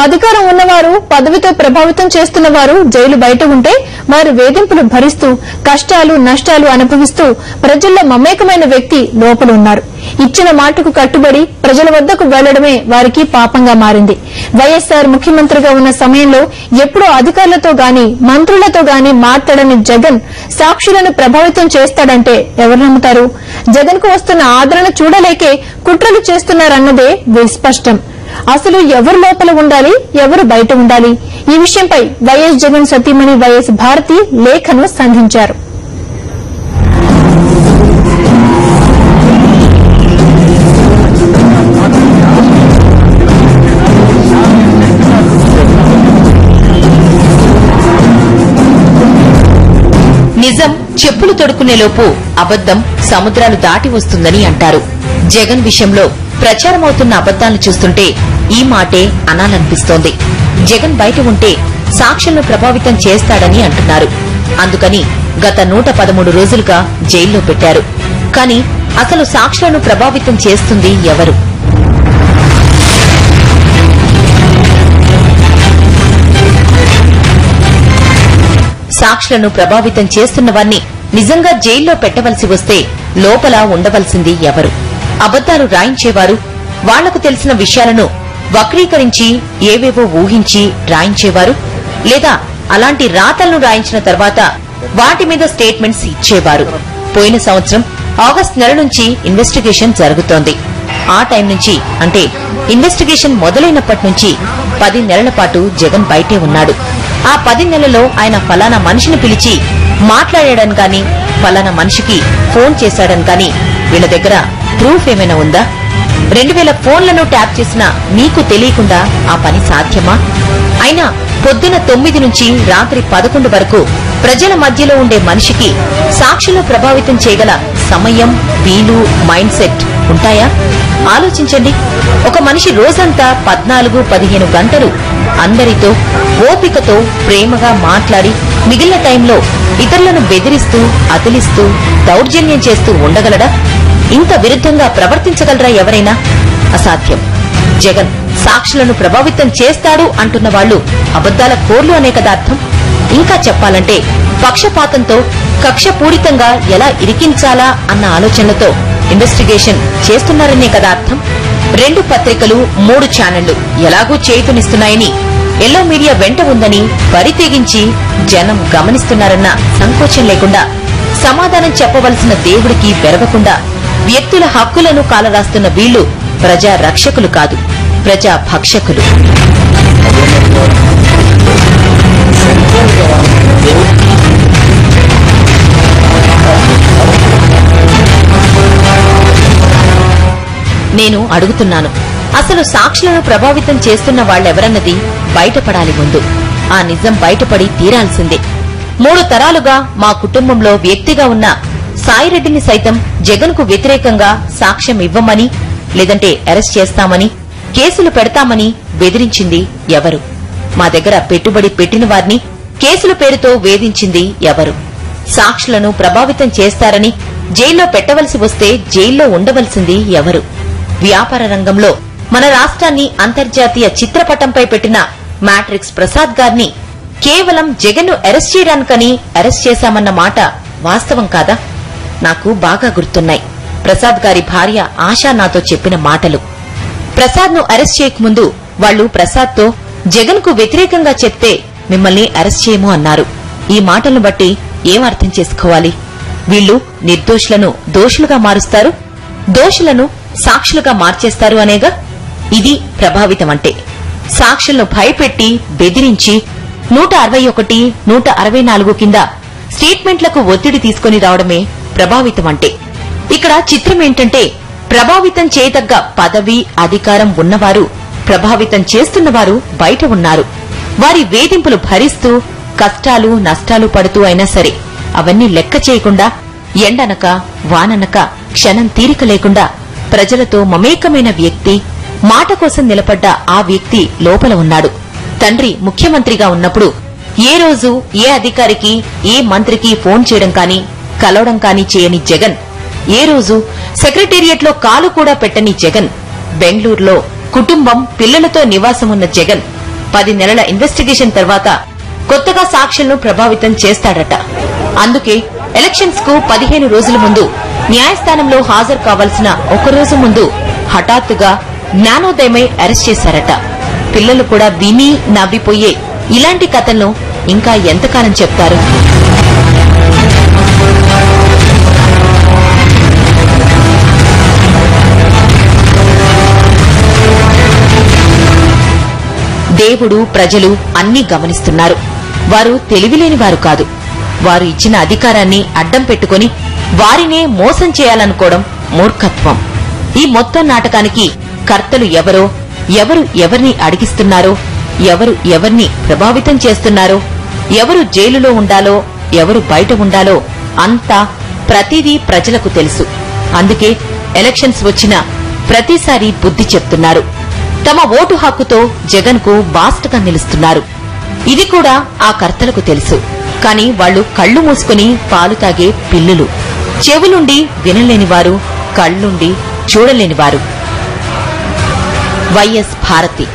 అధికారం ఉన్నవారు, పదవితో ప్రభావితం చేస్తున్న వారు జైలు బయట ఉంటే వారు వేధింపులు భరిస్తూ కష్టాలు నష్టాలు అనుభవిస్తూ ప్రజల్లో మమేకమైన వ్యక్తి లోపల ఉన్నారు. ఇచ్చిన మాటకు కట్టుబడి ప్రజల వద్దకు వెళ్లడమే వారికి పాపంగా మారింది. వైఎస్సార్ ముఖ్యమంత్రిగా ఉన్న సమయంలో ఎప్పుడో అధికారులతో గాని మంత్రులతో గాని మాట్లాడని జగన్ సాక్షులను ప్రభావితం చేస్తాడంటే ఎవరు నమ్ముతారు? జగన్ కు వస్తున్న ఆదరణ చూడలేకే కుట్రలు చేస్తున్నారన్నదే విస్పష్టం. అసలు ఎవరు లోపల ఉండాలి, ఎవరు బయట ఉండాలి? ఈ విషయంపై వైఎస్ జగన్ సతీమణి వైఎస్ భారతి లేఖను సంధించారు. నిజం చెప్పులు తొడుకునేలోపు అబద్దం సముద్రాలు దాటి వస్తుందని అంటారు. జగన్ విషయంలో ప్రచారమవుతున్న అబద్దాలను చూస్తుంటే ఈ మాటే అనాలనిపిస్తోంది. జగన్ బయట ఉంటే సాక్షులను ప్రభావితం చేస్తాడని అంటున్నారు. అందుకని గత 113 రోజులుగా జైల్లో పెట్టారు. కానీ అసలు సాక్షులను ప్రభావితం చేస్తుంది ఎవరు? సాక్షులను ప్రభావితం చేస్తున్నవారిని నిజంగా జైల్లో పెట్టవలసి వస్తే లోపల ఉండవలసింది ఎవరు? అబద్దాలు రాయించేవారు, వాళ్లకు తెలిసిన విషయాలను వక్రీకరించి ఏవేవో ఊహించి రాయించేవారు, లేదా అలాంటి రాతలను రాయించిన తర్వాత వాటి మీద స్టేట్మెంట్స్ ఇచ్చేవారు. పోయిన సంవత్సరం ఆగస్టు నెల నుంచి ఇన్వెస్టిగేషన్ జరుగుతోంది. ఆ టైం నుంచి అంటే ఇన్వెస్టిగేషన్ మొదలైనప్పటి నుంచి 10 నెలల పాటు జగన్ బయటే ఉన్నాడు. ఆ 10 నెలల్లో ఆయన ఫలానా మనిషిని పిలిచి మాట్లాడాడని గాని, ఫలానా మనిషికి ఫోన్ చేశాడని గాని వీళ్ల దగ్గర ప్రూఫ్ ఏమైనా ఉందా? 2000 ఫోన్లను ట్యాప్ చేసినా మీకు తెలియకుండా ఆ పని సాధ్యమా? అయినా పొద్దున 9 నుంచి రాత్రి 11 వరకు ప్రజల మధ్యలో ఉండే మనిషికి సాక్షులు ప్రభావితం చేయగల సమయం, వీలు, మైండ్ సెట్ ఉంటాయా? ఆలోచించండి. ఒక మనిషి రోజంతా 14-15 గంటలు అందరితో ఓపికతో ప్రేమగా మాట్లాడి మిగిలిన టైంలో ఇతరులను బెదిరిస్తూ, అతిలిస్తూ, దౌర్జన్యం చేస్తూ ఉండగలడా? ఇంత విరుద్ధంగా ప్రవర్తించగలరా ఎవరైనా? అసాధ్యం. జగన్ సాక్షులను ప్రభావితం చేస్తాడు అంటున్న వాళ్లు అబద్దాల కోర్లు అనే కదా అర్థం. ఇంకా చెప్పాలంటే పక్షపాతంతో కక్షపూరితంగా ఎలా ఇరికించాలా అన్న ఆలోచనలతో ఇన్వెస్టిగేషన్ చేస్తున్నారనే కదా అర్థం. 2 పత్రికలు, 3 ఛానళ్లు ఎలాగూ చేతునిస్తున్నాయని, ఎల్లో మీడియా వెంట ఉందని బరితెగించి జనం గమనిస్తున్నారన్న సంకోచం లేకుండా, సమాధానం చెప్పవలసిన దేవుడికి బెరగకుండా వ్యక్తుల హక్కులను కాలరాస్తున్న వీళ్లు ప్రజా రక్షకులు కాదు, ప్రజా భక్షకులు. నేను అడుగుతున్నాను, అసలు సాక్షులను ప్రభావితం చేస్తున్న వాళ్లెవరన్నది బయటపడాలి ముందు. ఆ నిజం బయటపడి తీరాల్సిందే. 3 తరాలుగా మా కుటుంబంలో వ్యక్తిగా ఉన్న సాయిరెడ్డిని సైతం జగన్ కు వ్యతిరేకంగా సాక్ష్యం ఇవ్వమని, లేదంటే అరెస్ట్ చేస్తామని, కేసులు పెడతామని బెదిరించింది ఎవరు? మా దగ్గర పెట్టుబడి పెట్టిన వారిని కేసుల పేరుతో వేధించింది ఎవరు? సాక్షులను ప్రభావితం చేస్తారని జైల్లో పెట్టవలసి వస్తే జైల్లో ఉండవలసింది ఎవరు? వ్యాపార రంగంలో మన రాష్ట్రాన్ని అంతర్జాతీయ చిత్రపటంపై పెట్టిన మ్యాట్రిక్స్ ప్రసాద్ గారిని కేవలం జగన్ ను అరెస్ట్ చేయడానికని అరెస్ట్ చేశామన్న మాట వాస్తవం కాదా? నాకు బాగా గుర్తున్నాయి ప్రసాద్ గారి భార్య ఆశా నాతో చెప్పిన మాటలు. ప్రసాద్ ను అరెస్ట్ చేయకముందు వాళ్లు ప్రసాద్ తో జగన్ కు వ్యతిరేకంగా చెప్తే మిమ్మల్ని అరెస్ట్ చేయము అన్నారు. ఈ మాటలను బట్టి ఏం అర్థం చేసుకోవాలి? వీళ్లు నిర్దోషులను దోషులుగా మారుస్తారు, దోషులను సాక్షులుగా మార్చేస్తారు అనేగా. ఇది ప్రభావితం అంటే. సాక్షులను భయపెట్టి బెదిరించి 161, 164 కింద స్టేట్మెంట్లకు ఒత్తిడి తీసుకుని రావడమే ప్రభావితం అంటే. ఇక్కడ చిత్రమేంటంటే, ప్రభావితం చేయదగ్గ పదవి, అధికారం ఉన్నవారు, ప్రభావితం చేస్తున్నవారు బయట ఉన్నారు. వారి వేధింపులు భరిస్తూ కష్టాలు నష్టాలు పడుతూ అయినా సరే అవన్నీ లెక్క చేయకుండా, ఎండనక వాననక క్షణం తీరిక లేకుండా ప్రజలతో మమేకమైన వ్యక్తి, మాట కోసం నిలబడ్డ ఆ వ్యక్తి లోపల ఉన్నాడు. తండ్రి ముఖ్యమంత్రిగా ఉన్నప్పుడు ఏ రోజు ఏ అధికారికి, ఏ మంత్రికి ఫోన్ చేయడం కానీ, కలవడం కానీ చేయని జగన్, ఏ రోజు సెక్రటేరియట్లో కాలు కూడా పెట్టని జగన్, బెంగళూరులో కుటుంబం పిల్లలతో నివాసమున్న జగన్ 10 నెలల ఇన్వెస్టిగేషన్ తర్వాత కొత్తగా సాక్షులను ప్రభావితం చేస్తాడట. అందుకే ఎలక్షన్స్ కు 15 రోజుల ముందు న్యాయస్థానంలో హాజరు కావాల్సిన ఒకరోజు ముందు హఠాత్తుగా జ్ఞానోదయమై అరెస్ట్ చేశారట. పిల్లలు కూడా విని నవ్విపోయే ఇలాంటి కథలను ఇంకా ఎంతకాలం చెప్తారు? దేవుడు, ప్రజలు అన్నీ గమనిస్తున్నారు. వారు తెలివిలేని వారు కాదు. వారు ఇచ్చిన అధికారాన్ని అడ్డం పెట్టుకుని వారినే మోసం చేయాలనుకోవడం మూర్ఖత్వం. ఈ మొత్తం నాటకానికి కర్తలు ఎవరో, ఎవరు ఎవరిని అడిగిస్తున్నారో, ఎవరు ఎవరిని ప్రభావితం చేస్తున్నారో, ఎవరు జైలులో ఉండాలో, ఎవరు బయట ఉండాలో అంతా ప్రతిదీ ప్రజలకు తెలుసు. అందుకే ఎలక్షన్స్ వచ్చిన ప్రతిసారి బుద్ధి చెప్తున్నారు. తమ ఓటు హక్కుతో జగన్ కు బాస్టగా నిలుస్తున్నారు. ఇది కూడా ఆ కర్తలకు తెలుసు. కాని వాళ్లు కళ్లు మూసుకుని పాలు తాగే పిల్లులు. చెవులుండి వినలేనివారు, కళ్లుండి చూడలేనివారు. వైఎస్ భారతి.